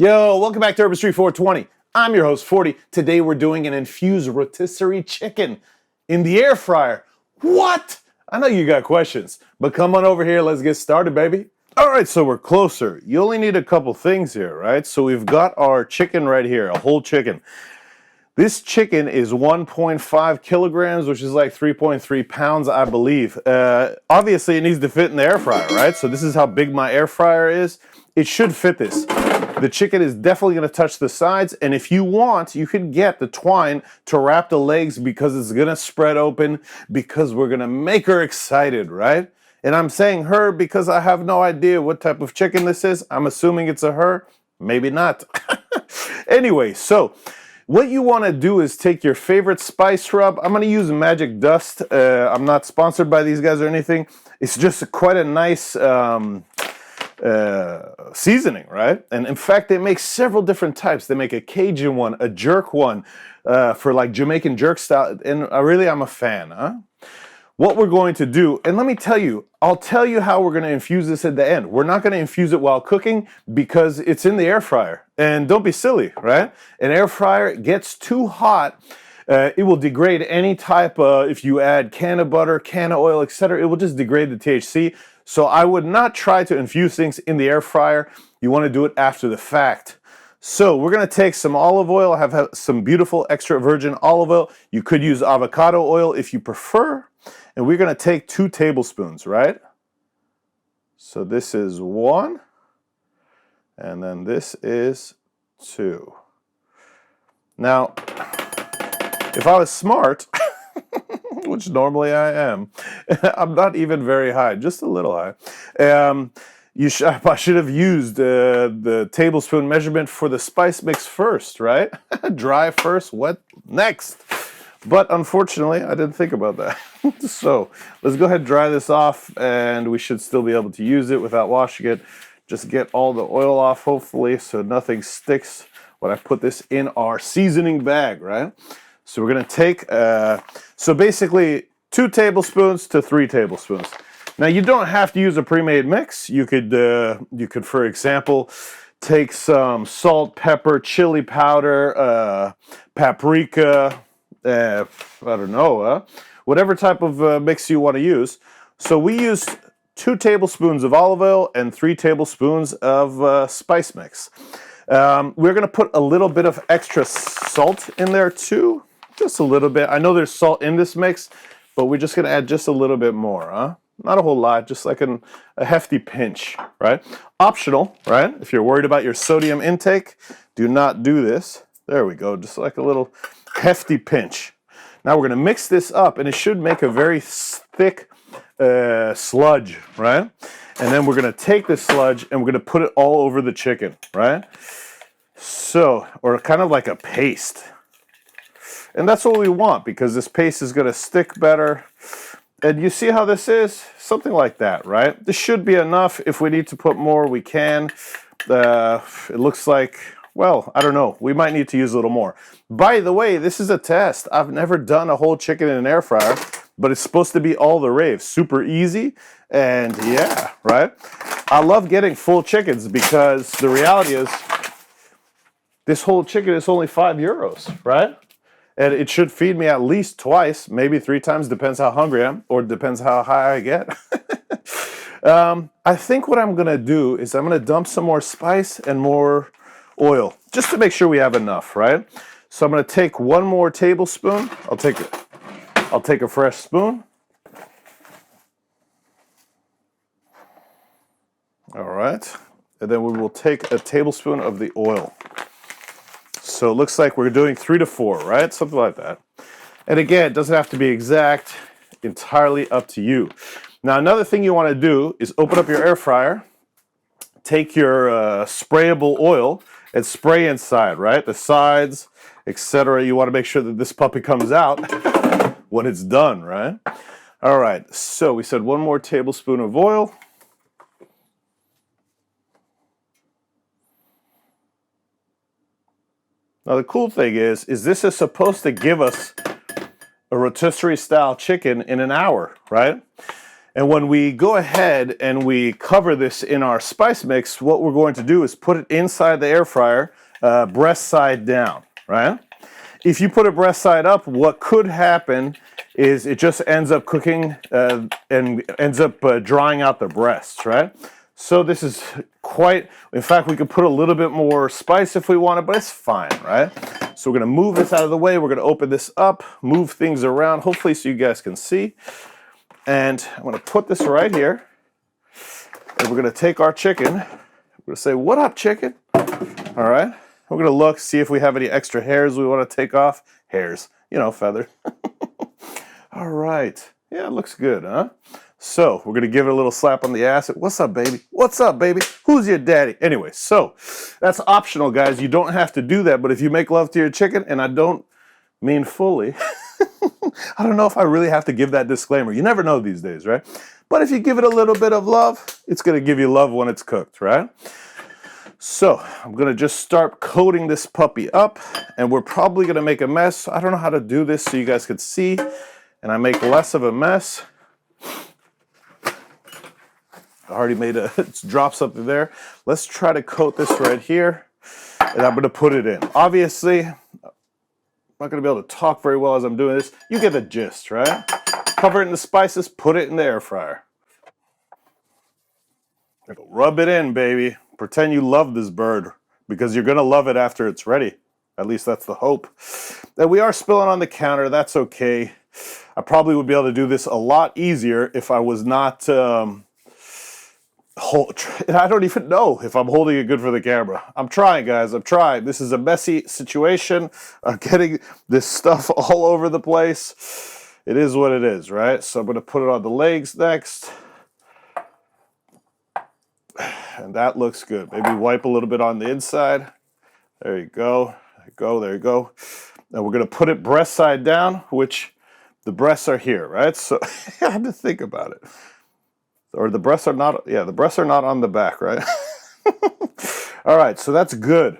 Yo, welcome back to Herbistry420. I'm your host, 40. Today we're doing an infused rotisserie chicken in the air fryer. What? I know you got questions, but come on over here. Let's get started, baby. All right, so we're closer. You only need a couple things here, right? So we've got our chicken right here, a whole chicken. This chicken is 1.5 kilograms, which is like 3.3 pounds, I believe. Obviously, it needs to fit in the air fryer, right? So this is how big my air fryer is. It should fit this. The chicken is definitely going to touch the sides, and if you want, you can get the twine to wrap the legs because it's going to spread open, because we're going to make her excited, right? And I'm saying her because I have no idea what type of chicken this is. I'm assuming it's a her, maybe not. Anyway, so what you want to do is take your favorite spice rub. I'm going to use magic dust. I'm not sponsored by these guys or anything. It's just quite a nice seasoning, right? And in fact, they make several different types. They make a Cajun one, a jerk one, for like Jamaican jerk style. And I'm a fan, huh? What we're going to do, and let me tell you, I'll tell you how we're going to infuse this at the end. We're not going to infuse it while cooking because it's in the air fryer. And don't be silly, right? An air fryer gets too hot. It will degrade any type of, if you add can of butter, can of oil, etc., it will just degrade the THC. So I would not try to infuse things in the air fryer. You want to do it after the fact. So we're going to take some olive oil. I have some beautiful extra virgin olive oil. You could use avocado oil if you prefer. And we're going to take 2 tablespoons, right? So this is 1. And then this is 2. Now, if I was smart, which normally I am, I'm not even very high, just a little high. I should have used the tablespoon measurement for the spice mix first, right? Dry first, wet next. But unfortunately, I didn't think about that. So let's go ahead and dry this off, and we should still be able to use it without washing it. Just get all the oil off, hopefully, so nothing sticks when I put this in our seasoning bag, right? So we're going to take, so basically 2 tablespoons to 3 tablespoons. Now, you don't have to use a pre-made mix. You could, for example, take some salt, pepper, chili powder, paprika, I don't know, whatever type of mix you want to use. So we used 2 tablespoons of olive oil and 3 tablespoons of spice mix. We're going to put a little bit of extra salt in there too. Just a little bit. I know there's salt in this mix, but we're just going to add just a little bit more, huh? Not a whole lot, just like a hefty pinch, right? Optional, right? If you're worried about your sodium intake, do not do this. There we go, just like a little hefty pinch. Now we're going to mix this up, and it should make a very thick sludge, right? And then we're going to take this sludge and we're going to put it all over the chicken, right? So, or kind of like a paste. And that's what we want, because this paste is going to stick better. And you see how this is? Something like that, right? This should be enough. If we need to put more, we can. It looks like, well, I don't know. We might need to use a little more. By the way, this is a test. I've never done a whole chicken in an air fryer, but it's supposed to be all the rave. Super easy. And yeah, right? I love getting full chickens because the reality is this whole chicken is only €5, right? And it should feed me at least twice, maybe 3 times, depends how hungry I am, or depends how high I get. I think what I'm going to do is I'm going to dump some more spice and more oil, just to make sure we have enough, right? So I'm going to take 1 more tablespoon. I'll take a fresh spoon. All right. And then we will take a tablespoon of the oil. So it looks like we're doing 3 to 4, right? Something like that. And again, it doesn't have to be exact, entirely up to you. Now, another thing you want to do is open up your air fryer, take your sprayable oil, and spray inside, right? The sides, etc. You want to make sure that this puppy comes out when it's done, right? All right, so we said 1 more tablespoon of oil. Now the cool thing is this is supposed to give us a rotisserie style chicken in an hour, right? And when we go ahead and we cover this in our spice mix, what we're going to do is put it inside the air fryer, breast side down, right? If you put it breast side up, what could happen is it just ends up cooking and ends up drying out the breasts, right? So this is quite, in fact, we could put a little bit more spice if we wanted, but it's fine, right? So we're gonna move this out of the way. We're gonna open this up, move things around, hopefully so you guys can see. And I'm gonna put this right here. And we're gonna take our chicken. We're gonna say, what up, chicken? All right. We're gonna look, see if we have any extra hairs we wanna take off. Hairs, you know, feather. All right. Yeah, it looks good, huh? So we're gonna give it a little slap on the ass. What's up, baby? What's up, baby? Who's your daddy? Anyway, so that's optional, guys. You don't have to do that, but if you make love to your chicken, and I don't mean fully, I don't know if I really have to give that disclaimer. You never know these days, right? But if you give it a little bit of love, it's gonna give you love when it's cooked, right? So I'm gonna just start coating this puppy up, and we're probably gonna make a mess. I don't know how to do this so you guys could see, and I make less of a mess. I already made a drop something there. Let's try to coat this right here, and I'm gonna put it in. Obviously, I'm not gonna be able to talk very well as I'm doing this. You get the gist, right? Cover it in the spices, put it in the air fryer. Rub it in, baby. Pretend you love this bird, because you're gonna love it after it's ready. At least that's the hope. And we are spilling on the counter, that's okay. I probably would be able to do this a lot easier if I was not, I don't even know if I'm holding it good for the camera. I'm trying, guys, I'm trying. This is a messy situation. I'm getting this stuff all over the place. It is what it is, right? So I'm gonna put it on the legs next. And that looks good. Maybe wipe a little bit on the inside. There you go. There you go. There you go. Now we're going to put it breast side down, which the breasts are here, right? So I had to think about it. Or the breasts are not, yeah, the breasts are not on the back, right? All right, so that's good.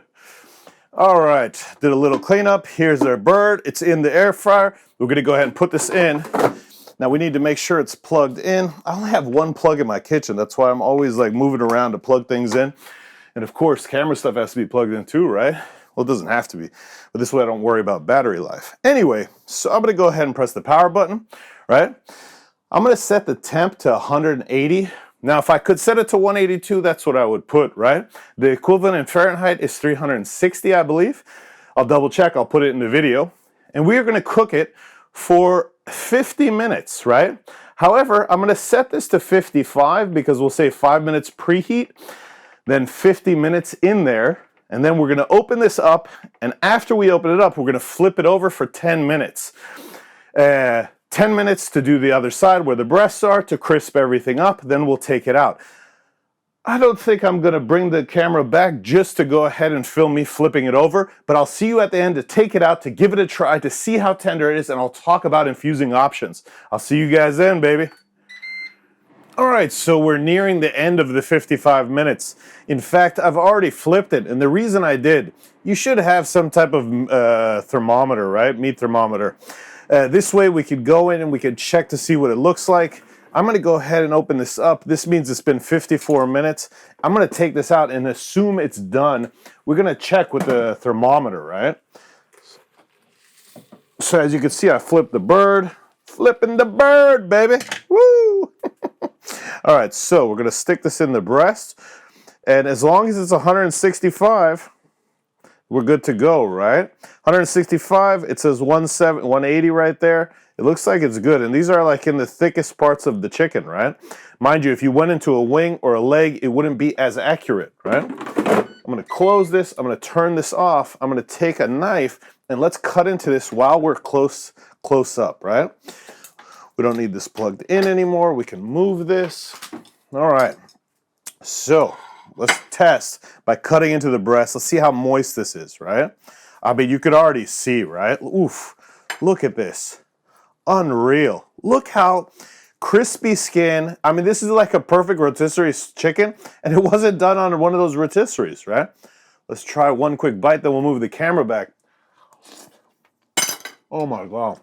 All right, did a little cleanup. Here's our bird. It's in the air fryer. We're going to go ahead and put this in. Now we need to make sure it's plugged in. I only have one plug in my kitchen. That's why I'm always like moving around to plug things in. And of course, camera stuff has to be plugged in too, right? Well, it doesn't have to be, but this way I don't worry about battery life. Anyway, so I'm gonna go ahead and press the power button, right? I'm gonna set the temp to 180. Now, if I could set it to 182, that's what I would put, right? The equivalent in Fahrenheit is 360, I believe. I'll double check, I'll put it in the video. And we are gonna cook it for 50 minutes, right? However, I'm gonna set this to 55 because we'll say 5 minutes preheat, then 50 minutes in there, and then we're gonna open this up, and after we open it up, we're gonna flip it over for 10 minutes. 10 minutes to do the other side where the breasts are to crisp everything up, then we'll take it out. I don't think I'm gonna bring the camera back just to go ahead and film me flipping it over, but I'll see you at the end to take it out, to give it a try, to see how tender it is, and I'll talk about infusing options. I'll see you guys then, baby. All right, so we're nearing the end of the 55 minutes. In fact, I've already flipped it, and the reason I did, you should have some type of thermometer, right? Meat thermometer. This way we could go in and we could check to see what it looks like. I'm gonna go ahead and open this up. This means it's been 54 minutes. I'm gonna take this out and assume it's done. We're gonna check with the thermometer, right? So as you can see, I flipped the bird. Flipping the bird, baby. Woo! All right, so we're gonna stick this in the breast. And as long as it's 165, we're good to go, right? 165, it says 180 right there. It looks like it's good, and these are like in the thickest parts of the chicken, right? Mind you, if you went into a wing or a leg, it wouldn't be as accurate, right? I'm gonna close this, I'm gonna turn this off, I'm gonna take a knife, and let's cut into this while we're close up, right? We don't need this plugged in anymore, we can move this. All right, so let's test by cutting into the breast. Let's see how moist this is, right? I mean, you could already see, right? Oof, look at this. Unreal. Look how crispy skin. I mean, this is like a perfect rotisserie chicken, and it wasn't done on one of those rotisseries, right? Let's try one quick bite, then we'll move the camera back. Oh my God.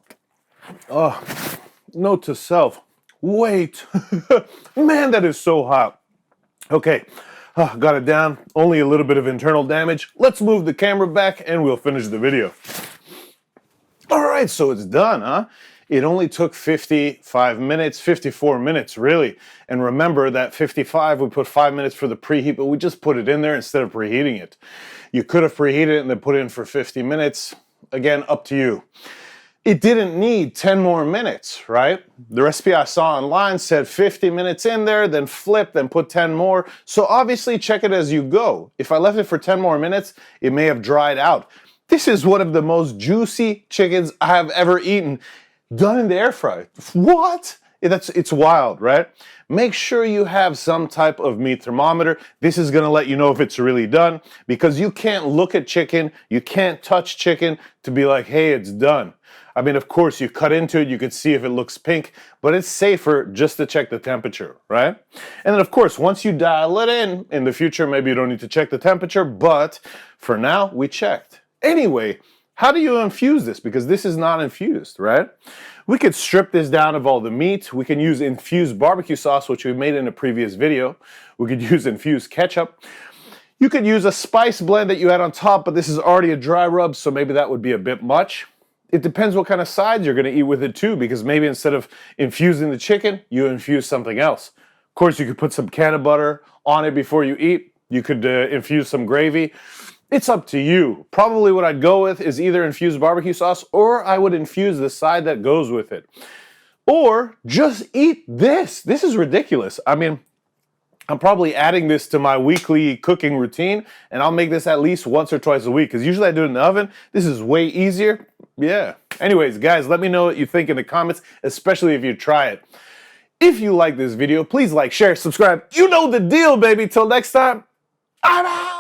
Oh, note to self, Wait. Man, that is so hot. Okay, got it down. Only a little bit of internal damage. Let's move the camera back and we'll finish the video. All right, so it's done, huh? It only took 55 minutes, 54 minutes, really. And remember that 55, we put 5 minutes for the preheat, but we just put it in there instead of preheating it. You could have preheated it and then put it in for 50 minutes. Again, up to you. It didn't need 10 more minutes, right? The recipe I saw online said 50 minutes in there, then flip, then put 10 more. So obviously check it as you go. If I left it for 10 more minutes, it may have dried out. This is one of the most juicy chickens I have ever eaten, done in the air fryer. What? It's wild, right? Make sure you have some type of meat thermometer. This is gonna let you know if it's really done, because you can't look at chicken, you can't touch chicken to be like, hey, it's done. I mean, of course, you cut into it, you can see if it looks pink, but it's safer just to check the temperature, right? And then, of course, once you dial it in the future, maybe you don't need to check the temperature, but for now, we checked. Anyway, how do you infuse this? Because this is not infused, right? We could strip this down of all the meat. We can use infused barbecue sauce, which we made in a previous video. We could use infused ketchup. You could use a spice blend that you had on top, but this is already a dry rub, so maybe that would be a bit much. It depends what kind of sides you're gonna eat with it too, because maybe instead of infusing the chicken, you infuse something else. Of course, you could put some can butter on it before you eat. You could infuse some gravy. It's up to you. Probably what I'd go with is either infused barbecue sauce, or I would infuse the side that goes with it. Or just eat this. This is ridiculous. I mean, I'm probably adding this to my weekly cooking routine, and I'll make this at least once or twice a week, because usually I do it in the oven. This is way easier. Yeah. Anyways, guys, let me know what you think in the comments, especially if you try it. If you like this video, please like, share, subscribe. You know the deal, baby. Till next time, I'm out.